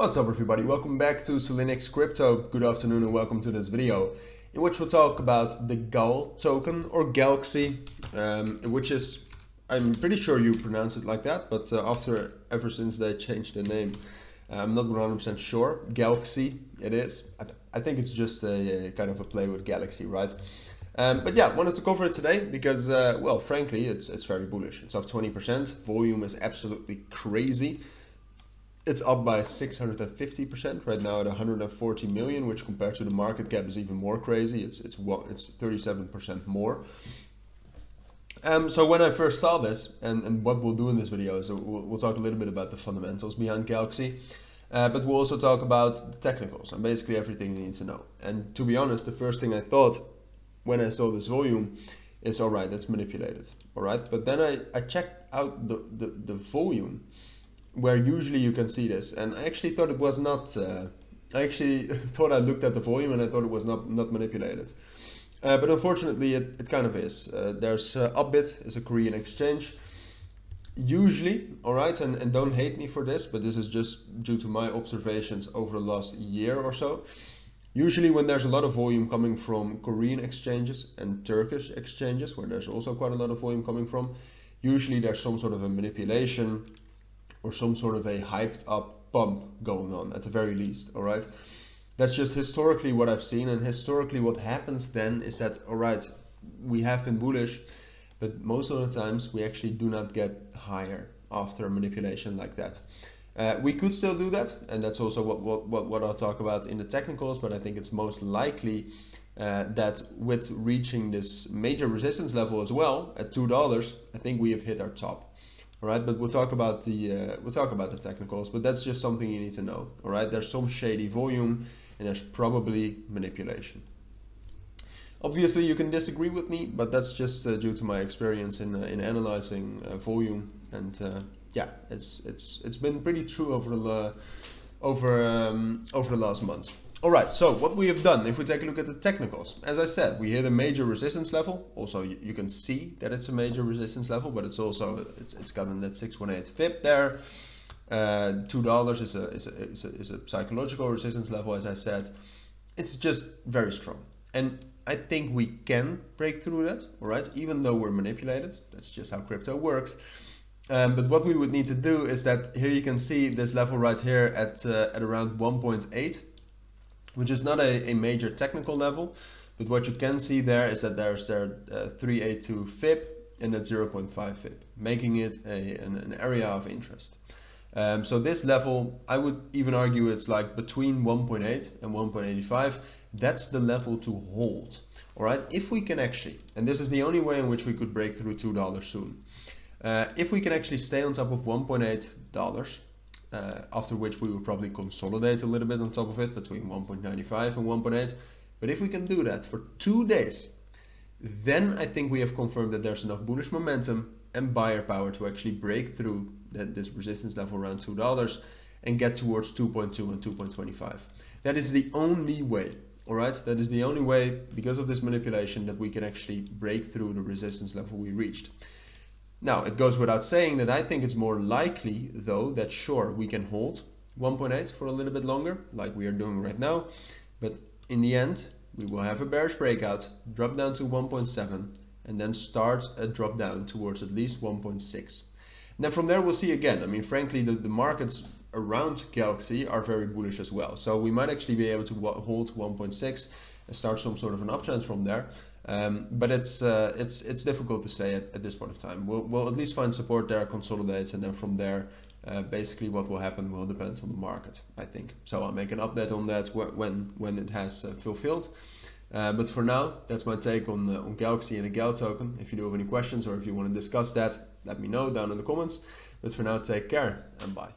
What's up everybody, welcome back to Cilinix Crypto. Good afternoon and welcome to this video in which we'll talk about the Galxe token or Galxe, which is, I'm pretty sure you pronounce it like that, but ever since they changed the name, I'm not 100% sure. Galxe it is. I think it's just a kind of a play with Galaxy, right? But yeah, wanted to cover it today because, well, frankly, it's very bullish. It's up 20%. Volume is absolutely crazy. It's up by 650% right now at 140 million, which compared to the market cap is even more crazy. It's 37% more. So when I first saw this, and what we'll do in this video is we'll talk a little bit about the fundamentals behind Galxe, but we'll also talk about the technicals and basically everything you need to know. And to be honest, the first thing I thought when I saw this volume is, all right, that's manipulated, all right? But then I checked out the volume, where usually you can see this, and I actually thought it was not, I actually thought I looked at the volume and I thought it was not manipulated. But unfortunately it kind of is. There's BYBIT is a Korean exchange. Usually, alright, and don't hate me for this, but this is just due to my observations over the last year or so. Usually when there's a lot of volume coming from Korean exchanges and Turkish exchanges, where there's also quite a lot of volume coming from, usually there's some sort of a manipulation or some sort of a hyped up pump going on at the very least, all right? That's just historically what I've seen, and historically what happens then is that, all right, we have been bullish, but most of the times we actually do not get higher after a manipulation like that. We could still do that, and that's also what I'll talk about in the technicals, but I think it's most likely that with reaching this major resistance level as well at $2, I think we have hit our top. All right, but we'll talk about the technicals, but that's just something you need to know. All right, there's some shady volume and there's probably manipulation. Obviously, you can disagree with me, but that's just due to my experience in analyzing volume, and yeah, it's been pretty true over the last months. All right, so what we have done, if we take a look at the technicals, as I said, we hit a major resistance level. Also, you can see that it's a major resistance level, but it's also, it's gotten that 618 FIB there. $2 is a psychological resistance level, as I said. It's just very strong. And I think we can break through that, all right, even though we're manipulated. That's just how crypto works. But what we would need to do is that here you can see this level right here at around 1.8. which is not a major technical level, but what you can see there is that there's 382 FIB and at 0.5 FIB, making it an area of interest. So this level, I would even argue it's like between 1.8 and 1.85. That's the level to hold. All right, if we can actually, and this is the only way in which we could break through $2 soon. If we can actually stay on top of $1.8, after which we will probably consolidate a little bit on top of it between 1.95 and 1.8. But if we can do that for 2 days, then I think we have confirmed that there's enough bullish momentum and buyer power to actually break through this resistance level around $2 and get towards 2.2 and 2.25. That is the only way, all right? That is the only way, because of this manipulation, that we can actually break through the resistance level we reached. Now, it goes without saying that I think it's more likely, though, that sure, we can hold 1.8 for a little bit longer, like we are doing right now. But in the end, we will have a bearish breakout, drop down to 1.7, and then start a drop down towards at least 1.6. And then from there, we'll see again. I mean, frankly, the markets around Galxe are very bullish as well. So we might actually be able to hold 1.6 and start some sort of an uptrend from there. But it's difficult to say at this point of time. We'll at least find support there, consolidate, and then from there, basically what will happen will depend on the market, I think. So I'll make an update on that when it has fulfilled. But for now, that's my take on Galxe and the Galxe token. If you do have any questions or if you want to discuss that, let me know down in the comments. But for now, take care and bye.